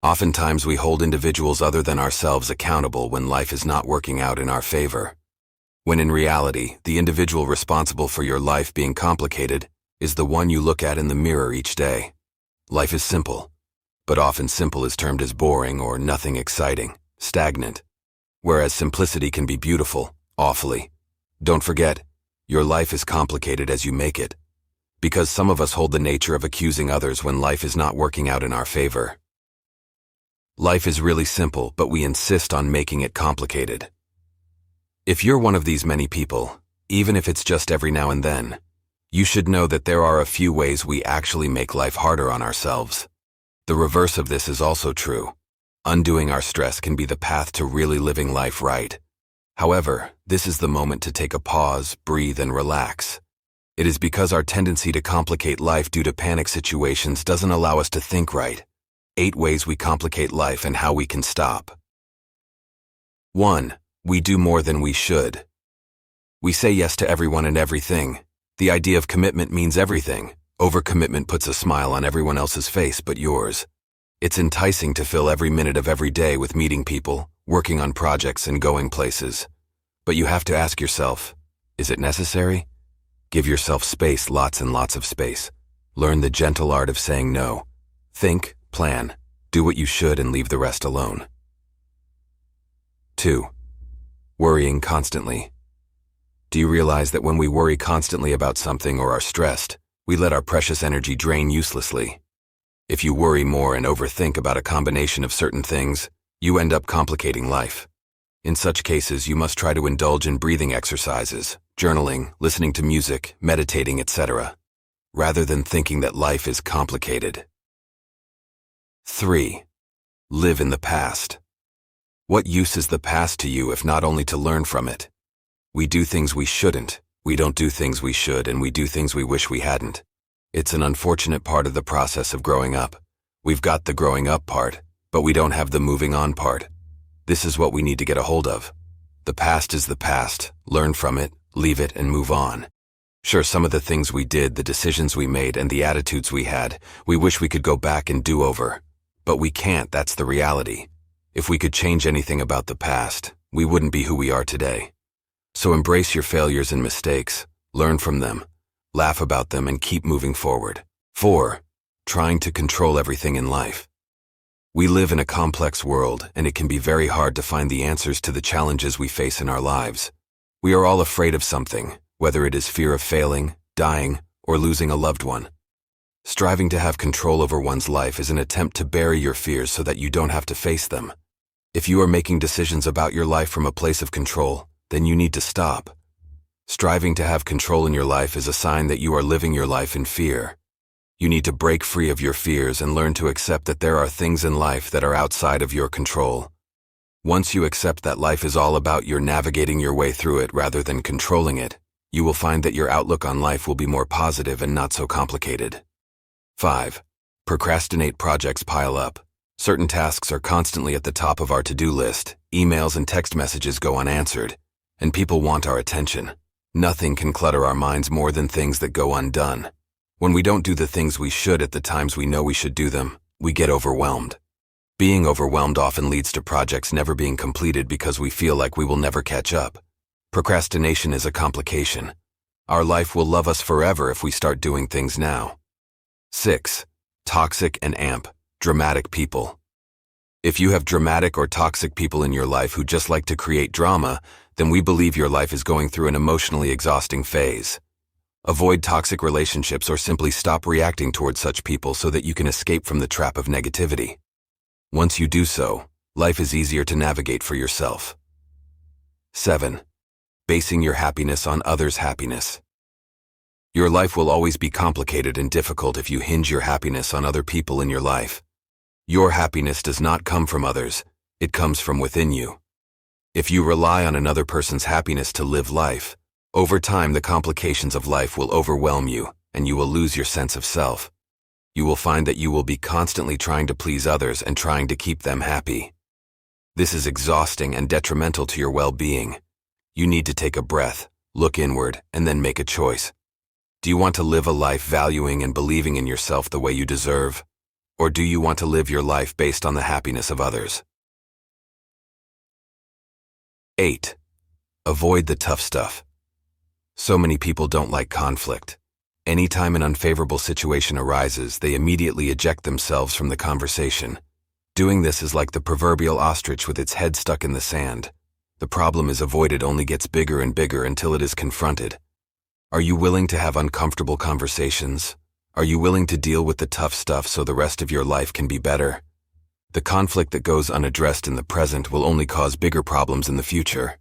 Oftentimes we hold individuals other than ourselves accountable when life is not working out in our favor, when in reality, the individual responsible for your life being complicated is the one you look at in the mirror each day. Life is simple, but often simple is termed as boring or nothing exciting, stagnant, whereas simplicity can be beautiful, awfully. Don't forget, your life is complicated as you make it, because some of us hold the nature of accusing others when life is not working out in our favor. Life is really simple, but we insist on making it complicated. If you're one of these many people, even if it's just every now and then, you should know that there are a few ways we actually make life harder on ourselves. The reverse of this is also true. Undoing our stress can be the path to really living life right. However, this is the moment to take a pause, breathe, and relax. It is because our tendency to complicate life due to panic situations doesn't allow us to think right. 8 ways we complicate life and how we can stop. 1. We do more than we should. We say yes to everyone and everything. The idea of commitment means everything. Overcommitment puts a smile on everyone else's face but yours. It's enticing to fill every minute of every day with meeting people, working on projects, and going places. But you have to ask yourself, is it necessary? Give yourself space, lots and lots of space. Learn the gentle art of saying no. Think, plan, do what you should, and leave the rest alone. 2. Worrying constantly. Do you realize that when we worry constantly about something or are stressed, we let our precious energy drain uselessly? If you worry more and overthink about a combination of certain things, you end up complicating life. In such cases, you must try to indulge in breathing exercises, journaling, listening to music, meditating, etc., rather than thinking that life is complicated. 3. Live in the past. What use is the past to you if not only to learn from it? We do things we shouldn't, we don't do things we should, and we do things we wish we hadn't. It's an unfortunate part of the process of growing up. We've got the growing up part, but we don't have the moving on part. This is what we need to get a hold of. The past is the past. Learn from it, leave it, and move on. Sure, some of the things we did, the decisions we made, and the attitudes we had, we wish we could go back and do over. But we can't, that's the reality. If we could change anything about the past, we wouldn't be who we are today. So embrace your failures and mistakes, learn from them, laugh about them, and keep moving forward. 4. Trying to control everything in life. We live in a complex world, and it can be very hard to find the answers to the challenges we face in our lives. We are all afraid of something, whether it is fear of failing, dying, or losing a loved one. Striving to have control over one's life is an attempt to bury your fears so that you don't have to face them. If you are making decisions about your life from a place of control, then you need to stop. Striving to have control in your life is a sign that you are living your life in fear. You need to break free of your fears and learn to accept that there are things in life that are outside of your control. Once you accept that life is all about your navigating your way through it rather than controlling it, you will find that your outlook on life will be more positive and not so complicated. 5. Procrastinate. Projects pile up. Certain tasks are constantly at the top of our to-do list. Emails and text messages go unanswered, and people want our attention. Nothing can clutter our minds more than things that go undone. When we don't do the things we should at the times we know we should do them, we get overwhelmed. Being overwhelmed often leads to projects never being completed because we feel like we will never catch up. Procrastination is a complication. Our life will love us forever if we start doing things now. 6. Toxic and dramatic people. If you have dramatic or toxic people in your life who just like to create drama, then we believe your life is going through an emotionally exhausting phase. Avoid toxic relationships or simply stop reacting towards such people so that you can escape from the trap of negativity. Once you do so, life is easier to navigate for yourself. 7. Basing your happiness on others' happiness. Your life will always be complicated and difficult if you hinge your happiness on other people in your life. Your happiness does not come from others, it comes from within you. If you rely on another person's happiness to live life, over time the complications of life will overwhelm you, and you will lose your sense of self. You will find that you will be constantly trying to please others and trying to keep them happy. This is exhausting and detrimental to your well-being. You need to take a breath, look inward, and then make a choice. Do you want to live a life valuing and believing in yourself the way you deserve? Or do you want to live your life based on the happiness of others? 8. Avoid the tough stuff. So many people don't like conflict. Anytime an unfavorable situation arises, they immediately eject themselves from the conversation. Doing this is like the proverbial ostrich with its head stuck in the sand. The problem is avoided only gets bigger and bigger until it is confronted. Are you willing to have uncomfortable conversations? Are you willing to deal with the tough stuff so the rest of your life can be better? The conflict that goes unaddressed in the present will only cause bigger problems in the future.